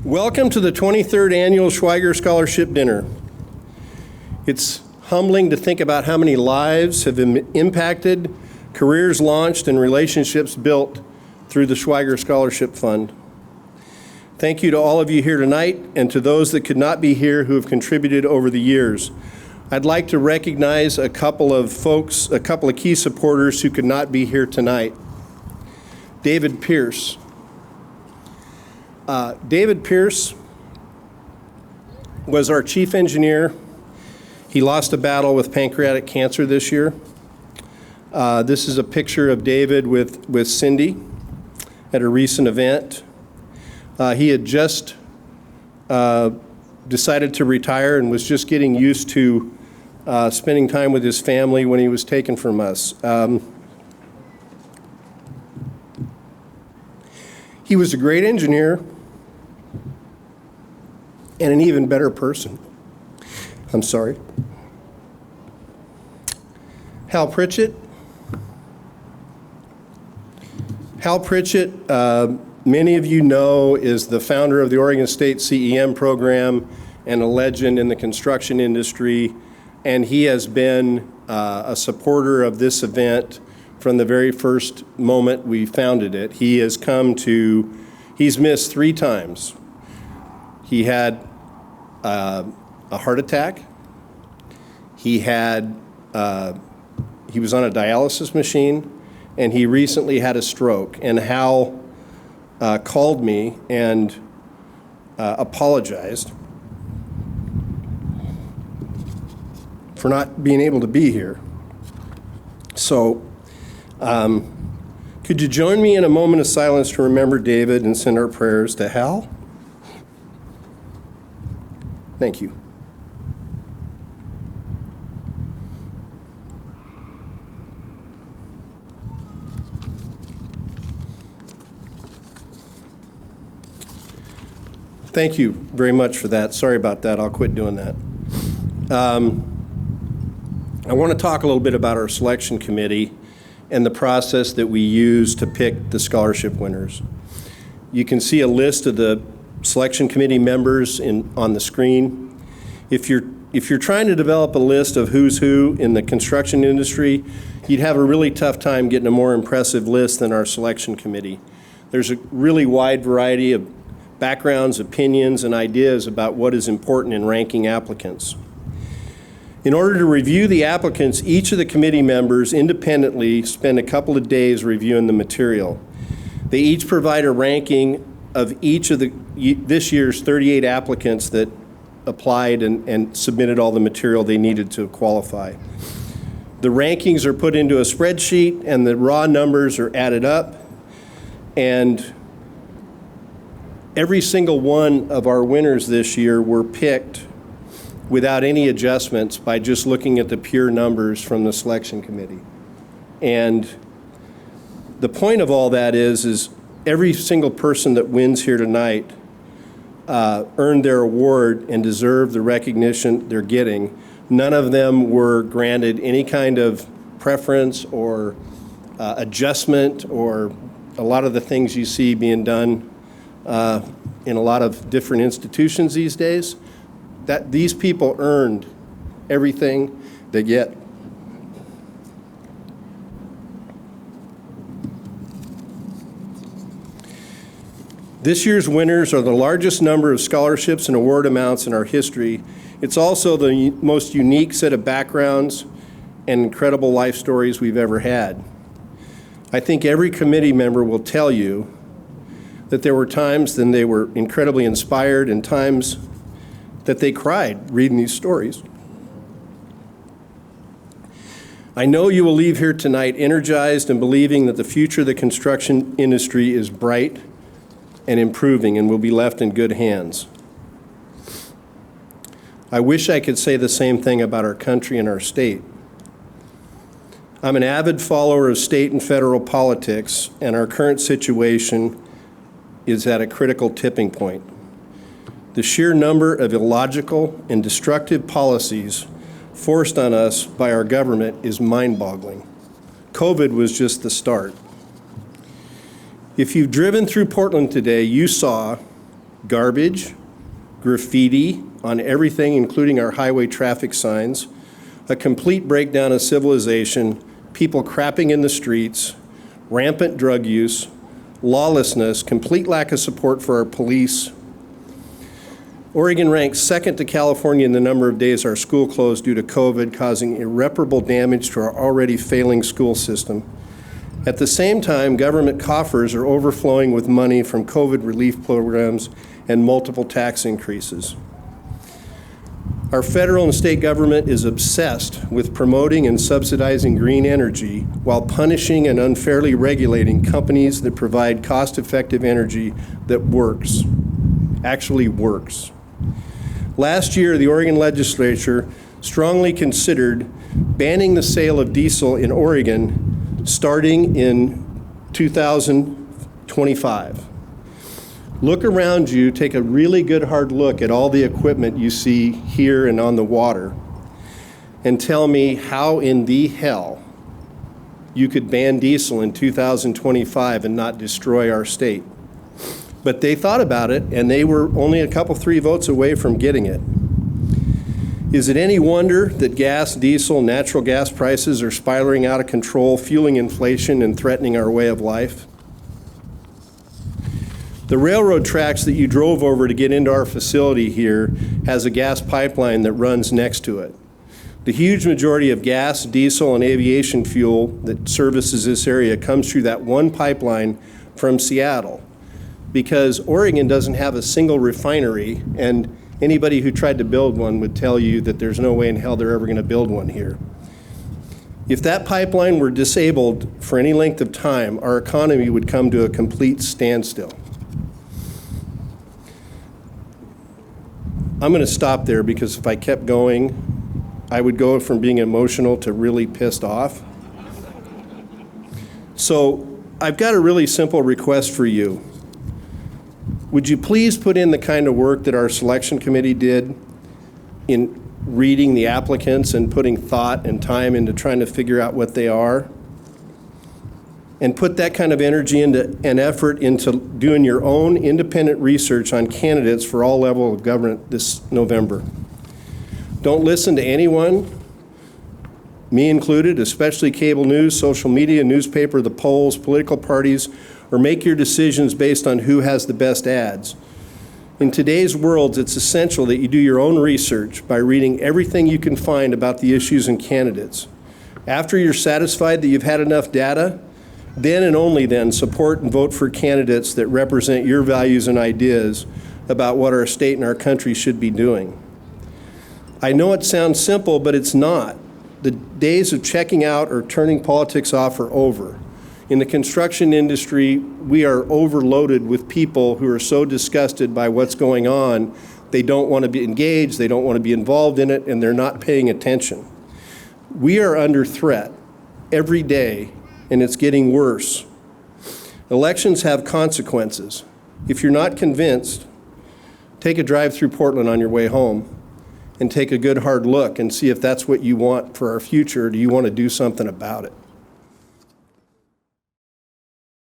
Welcome to the 23rd Annual Schweiger Scholarship Dinner. It's humbling to think about how many lives have been impacted, careers launched, and relationships built through the Schweiger Scholarship Fund. Thank you to all of you here tonight and to those that could not be here who have contributed over the years. I'd like to recognize a couple of key supporters who could not be here tonight. David Pierce. David Pierce was our chief engineer. He lost a battle with pancreatic cancer this year. This is a picture of David with Cindy at a recent event. He had just decided to retire and was just getting used to spending time with his family when he was taken from us. He was a great engineer and an even better person. I'm sorry. Hal Pritchett. Hal Pritchett, many of you know, is the founder of the Oregon State CEM program and a legend in the construction industry, and he has been a supporter of this event from the very first moment we founded it. He's missed 3 times. He had a heart attack. He was on a dialysis machine, and he recently had a stroke. And Hal called me and apologized for not being able to be here. So, could you join me in a moment of silence to remember David and send our prayers to Hal? Thank you. Thank you very much for that. Sorry about that. I'll quit doing that. I want to talk a little bit about our selection committee and the process that we use to pick the scholarship winners. You can see a list of the selection committee members on the screen. If you're trying to develop a list of who's who in the construction industry, you'd have a really tough time getting a more impressive list than our selection committee. There's a really wide variety of backgrounds, opinions, and ideas about what is important in ranking applicants. In order to review the applicants, each of the committee members independently spend a couple of days reviewing the material. They each provide a ranking of each of this year's 38 applicants that applied and submitted all the material they needed to qualify. The rankings are put into a spreadsheet and the raw numbers are added up, and every single one of our winners this year were picked without any adjustments by just looking at the pure numbers from the selection committee. And the point of all that is every single person that wins here tonight earned their award and deserve the recognition they're getting. None of them were granted any kind of preference or adjustment or a lot of the things you see being done in a lot of different institutions these days. That these people earned everything they get. This year's winners are the largest number of scholarships and award amounts in our history. It's also the most unique set of backgrounds and incredible life stories we've ever had. I think every committee member will tell you that there were times when they were incredibly inspired and times that they cried reading these stories. I know you will leave here tonight energized and believing that the future of the construction industry is bright and improving and will be left in good hands. I wish I could say the same thing about our country and our state. I'm an avid follower of state and federal politics, and our current situation is at a critical tipping point. The sheer number of illogical and destructive policies forced on us by our government is mind-boggling. COVID was just the start. If you've driven through Portland today, you saw garbage, graffiti on everything, including our highway traffic signs, a complete breakdown of civilization, people crapping in the streets, rampant drug use, lawlessness, complete lack of support for our police. Oregon ranks second to California in the number of days our school closed due to COVID, causing irreparable damage to our already failing school system. At the same time, government coffers are overflowing with money from COVID relief programs and multiple tax increases. Our federal and state government is obsessed with promoting and subsidizing green energy while punishing and unfairly regulating companies that provide cost-effective energy that works, actually works. Last year, the Oregon legislature strongly considered banning the sale of diesel in Oregon starting in 2025. Look around you, take a really good hard look at all the equipment you see here and on the water, and tell me how in the hell you could ban diesel in 2025 and not destroy our state. But they thought about it, and they were only a couple, 3 votes away from getting it. Is it any wonder that gas, diesel, natural gas prices are spiraling out of control, fueling inflation and threatening our way of life? The railroad tracks that you drove over to get into our facility here has a gas pipeline that runs next to it. The huge majority of gas, diesel, and aviation fuel that services this area comes through that one pipeline from Seattle, because Oregon doesn't have a single refinery, and anybody who tried to build one would tell you that there's no way in hell they're ever going to build one here. If that pipeline were disabled for any length of time, our economy would come to a complete standstill. I'm going to stop there because if I kept going, I would go from being emotional to really pissed off. So I've got a really simple request for you. Would you please put in the kind of work that our selection committee did in reading the applicants and putting thought and time into trying to figure out what they are? And put that kind of energy into an effort into doing your own independent research on candidates for all levels of government this November. Don't listen to anyone, me included, especially cable news, social media, newspaper, the polls, political parties, or make your decisions based on who has the best ads. In today's world, it's essential that you do your own research by reading everything you can find about the issues and candidates. After you're satisfied that you've had enough data, then and only then support and vote for candidates that represent your values and ideas about what our state and our country should be doing. I know it sounds simple, but it's not. The days of checking out or turning politics off are over. In the construction industry, we are overloaded with people who are so disgusted by what's going on, they don't want to be engaged, they don't want to be involved in it, and they're not paying attention. We are under threat every day, and it's getting worse. Elections have consequences. If you're not convinced, take a drive through Portland on your way home and take a good hard look and see if that's what you want for our future, or do you want to do something about it?